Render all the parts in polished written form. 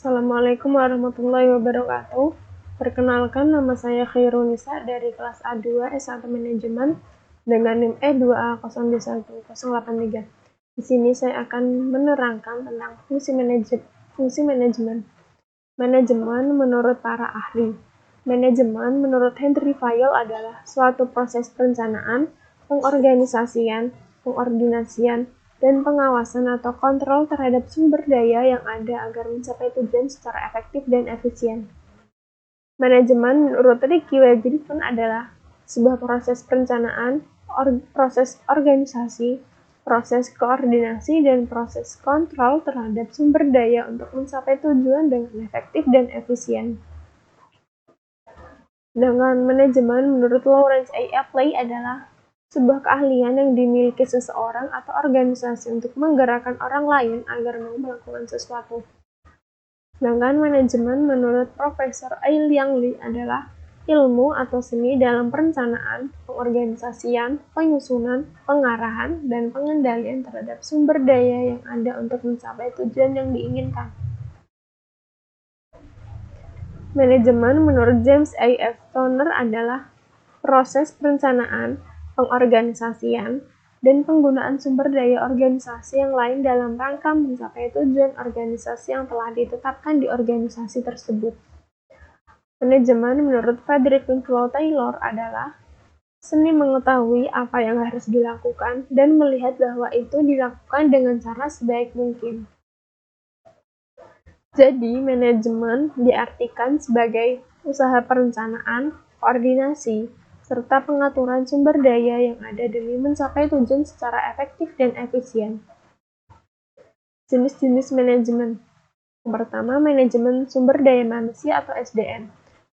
Assalamualaikum warahmatullahi wabarakatuh. Perkenalkan, nama saya Khairunisa dari kelas A2 S1 Manajemen dengan NIM E2A0211083. Di sini saya akan menerangkan tentang fungsi manajemen. Manajemen menurut para ahli. Manajemen menurut Henry Fayol adalah suatu proses perencanaan, pengorganisasian, pengordinasian, dan pengawasan atau kontrol terhadap sumber daya yang ada agar mencapai tujuan secara efektif dan efisien. Manajemen menurut Ricky W. Griffin adalah sebuah proses perencanaan, proses organisasi, proses koordinasi, dan proses kontrol terhadap sumber daya untuk mencapai tujuan dengan efektif dan efisien. Dengan manajemen menurut Lawrence A. Apley adalah sebuah keahlian yang dimiliki seseorang atau organisasi untuk menggerakkan orang lain agar mau melakukan sesuatu. Sedangkan manajemen menurut Profesor Liang Li adalah ilmu atau seni dalam perencanaan, pengorganisasian, penyusunan, pengarahan, dan pengendalian terhadap sumber daya yang ada untuk mencapai tujuan yang diinginkan. Manajemen menurut James A. F. Toner adalah proses perencanaan, pengorganisasian, dan penggunaan sumber daya organisasi yang lain dalam rangka mencapai tujuan organisasi yang telah ditetapkan di organisasi tersebut. Manajemen menurut Frederick Winslow Taylor adalah seni mengetahui apa yang harus dilakukan dan melihat bahwa itu dilakukan dengan cara sebaik mungkin. Jadi, manajemen diartikan sebagai usaha perencanaan, koordinasi, serta pengaturan sumber daya yang ada demi mencapai tujuan secara efektif dan efisien. Jenis-jenis manajemen. Yang pertama, manajemen sumber daya manusia atau SDM.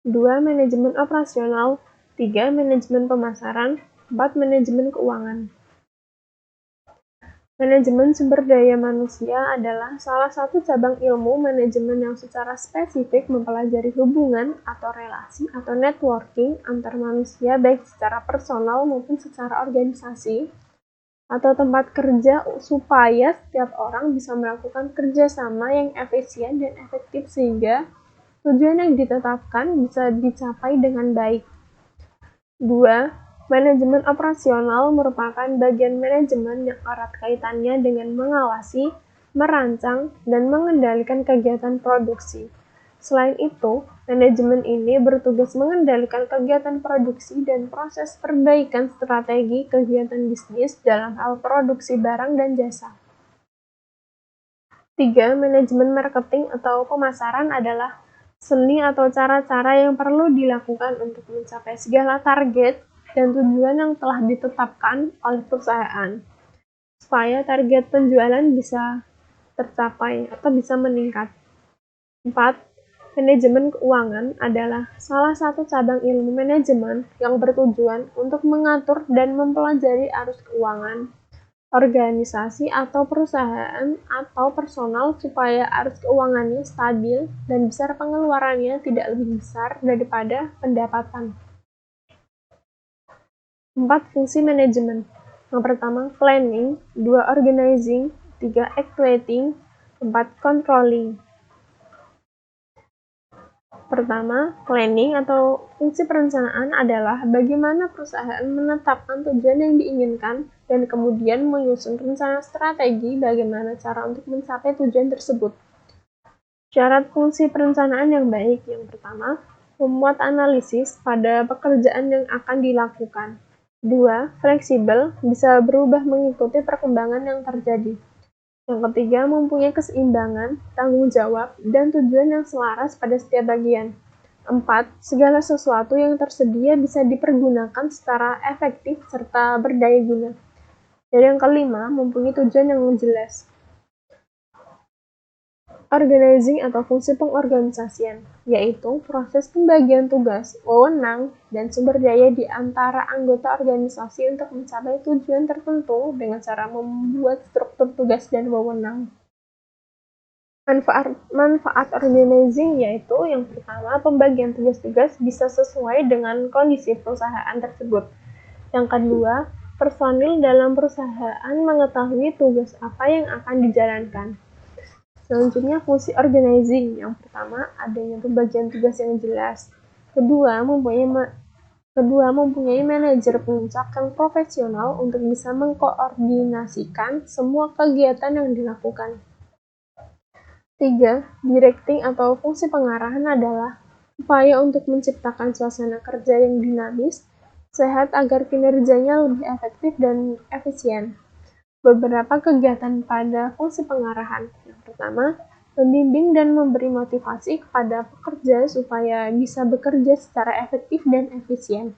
2. Manajemen operasional. 3. Manajemen pemasaran. 4. Manajemen keuangan. Manajemen sumber daya manusia adalah salah satu cabang ilmu manajemen yang secara spesifik mempelajari hubungan atau relasi atau networking antar manusia baik secara personal maupun secara organisasi atau tempat kerja supaya setiap orang bisa melakukan kerjasama yang efisien dan efektif sehingga tujuan yang ditetapkan bisa dicapai dengan baik. 2. Manajemen operasional merupakan bagian manajemen yang erat kaitannya dengan mengawasi, merancang, dan mengendalikan kegiatan produksi. Selain itu, manajemen ini bertugas mengendalikan kegiatan produksi dan proses perbaikan strategi kegiatan bisnis dalam hal produksi barang dan jasa. 3. Manajemen marketing atau pemasaran adalah seni atau cara-cara yang perlu dilakukan untuk mencapai segala target dan tujuan yang telah ditetapkan oleh perusahaan, supaya target penjualan bisa tercapai atau bisa meningkat. 4. Manajemen keuangan adalah salah satu cabang ilmu manajemen yang bertujuan untuk mengatur dan mempelajari arus keuangan, organisasi atau perusahaan atau personal supaya arus keuangannya stabil dan besar pengeluarannya tidak lebih besar daripada pendapatan. 4. Fungsi manajemen. Yang pertama, planning. 2. Organizing. 3. Equating. 4. Controlling. Pertama, planning atau fungsi perencanaan adalah bagaimana perusahaan menetapkan tujuan yang diinginkan dan kemudian menyusun rencana strategi bagaimana cara untuk mencapai tujuan tersebut. Syarat fungsi perencanaan yang baik. Yang pertama, memuat analisis pada pekerjaan yang akan dilakukan. 2. Fleksibel, bisa berubah mengikuti perkembangan yang terjadi. Yang ketiga, mempunyai keseimbangan, tanggung jawab, dan tujuan yang selaras pada setiap bagian. 4. Segala sesuatu yang tersedia bisa dipergunakan secara efektif serta berdaya guna. Dan yang kelima, mempunyai tujuan yang jelas. Organizing atau fungsi pengorganisasian, yaitu proses pembagian tugas, wewenang, dan sumber daya di antara anggota organisasi untuk mencapai tujuan tertentu dengan cara membuat struktur tugas dan wewenang. Manfaat organizing yaitu yang pertama, pembagian tugas-tugas bisa sesuai dengan kondisi perusahaan tersebut. Yang kedua, personil dalam perusahaan mengetahui tugas apa yang akan dijalankan. Selanjutnya fungsi organizing. Yang pertama, adanya pembagian tugas yang jelas. Kedua, mempunyai manajer puncak yang profesional untuk bisa mengkoordinasikan semua kegiatan yang dilakukan. 3. Directing atau fungsi pengarahan adalah upaya untuk menciptakan suasana kerja yang dinamis, sehat agar kinerjanya lebih efektif dan efisien. Beberapa kegiatan pada fungsi pengarahan. Yang pertama, membimbing dan memberi motivasi kepada pekerja supaya bisa bekerja secara efektif dan efisien.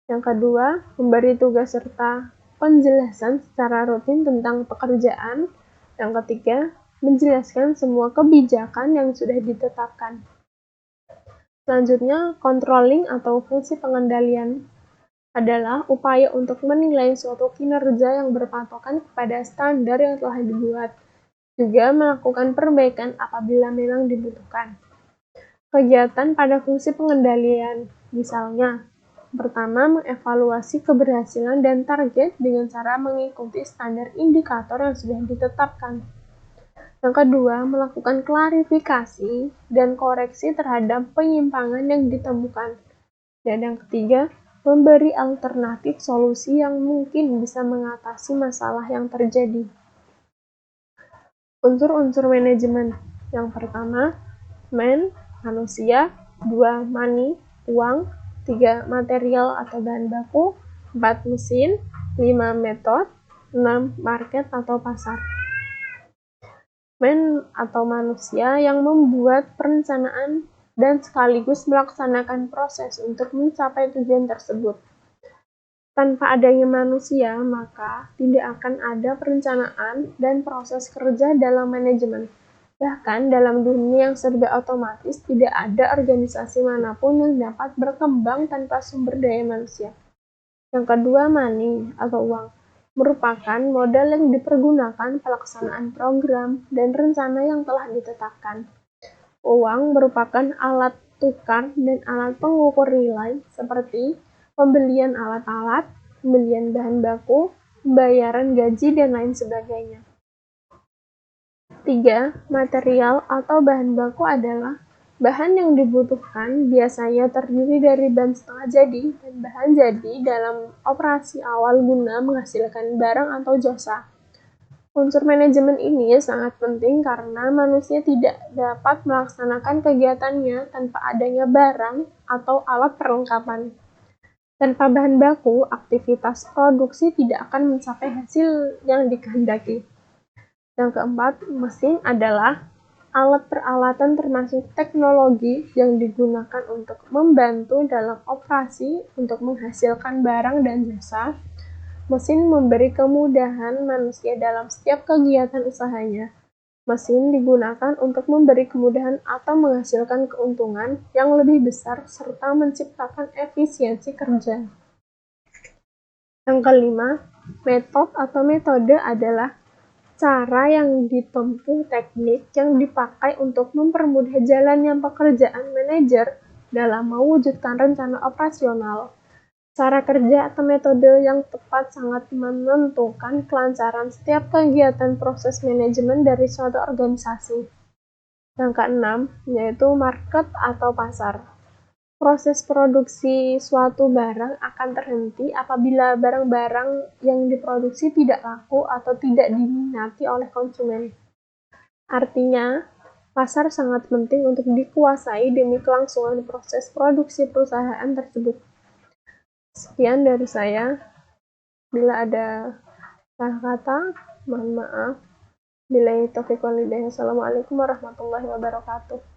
Yang kedua, memberi tugas serta penjelasan secara rutin tentang pekerjaan. Yang ketiga, menjelaskan semua kebijakan yang sudah ditetapkan. Selanjutnya, controlling atau fungsi pengendalian adalah upaya untuk menilai suatu kinerja yang berpatokan kepada standar yang telah dibuat, juga melakukan perbaikan apabila memang dibutuhkan. Kegiatan pada fungsi pengendalian, misalnya, pertama, mengevaluasi keberhasilan dan target dengan cara mengikuti standar indikator yang sudah ditetapkan. Yang kedua, melakukan klarifikasi dan koreksi terhadap penyimpangan yang ditemukan. Dan yang ketiga, memberi alternatif solusi yang mungkin bisa mengatasi masalah yang terjadi. Unsur-unsur manajemen. Yang pertama, man, manusia. 2. Money, uang. 3. Material atau bahan baku. 4. Mesin. 5. Metode. 6. Market atau pasar. Man atau manusia yang membuat perencanaan dan sekaligus melaksanakan proses untuk mencapai tujuan tersebut. Tanpa adanya manusia, maka tidak akan ada perencanaan dan proses kerja dalam manajemen. Bahkan dalam dunia yang serba otomatis, tidak ada organisasi manapun yang dapat berkembang tanpa sumber daya manusia. Yang kedua, money atau uang merupakan modal yang dipergunakan pelaksanaan program dan rencana yang telah ditetapkan. Uang merupakan alat tukar dan alat pengukur nilai seperti pembelian alat-alat, pembelian bahan baku, pembayaran gaji, dan lain sebagainya. 3. Material atau bahan baku adalah bahan yang dibutuhkan biasanya terdiri dari bahan setengah jadi dan bahan jadi dalam operasi awal guna menghasilkan barang atau jasa. Unsur manajemen ini sangat penting karena manusia tidak dapat melaksanakan kegiatannya tanpa adanya barang atau alat perlengkapan. Tanpa bahan baku, aktivitas produksi tidak akan mencapai hasil yang dikehendaki. Yang keempat, mesin adalah alat peralatan termasuk teknologi yang digunakan untuk membantu dalam operasi untuk menghasilkan barang dan jasa. Mesin memberi kemudahan manusia dalam setiap kegiatan usahanya. Mesin digunakan untuk memberi kemudahan atau menghasilkan keuntungan yang lebih besar serta menciptakan efisiensi kerja. Yang kelima, metode adalah cara yang ditempuh teknik yang dipakai untuk mempermudah jalannya pekerjaan manajer dalam mewujudkan rencana operasional. Cara kerja atau metode yang tepat sangat menentukan kelancaran setiap kegiatan proses manajemen dari suatu organisasi. Yang keenam, yaitu market atau pasar. Proses produksi suatu barang akan terhenti apabila barang-barang yang diproduksi tidak laku atau tidak diminati oleh konsumen. Artinya, pasar sangat penting untuk dikuasai demi kelangsungan proses produksi perusahaan tersebut. Sekian dari saya. Bila ada salah kata, mohon maaf. Billahi taufiq wal hidayah. Assalamualaikum warahmatullahi wabarakatuh.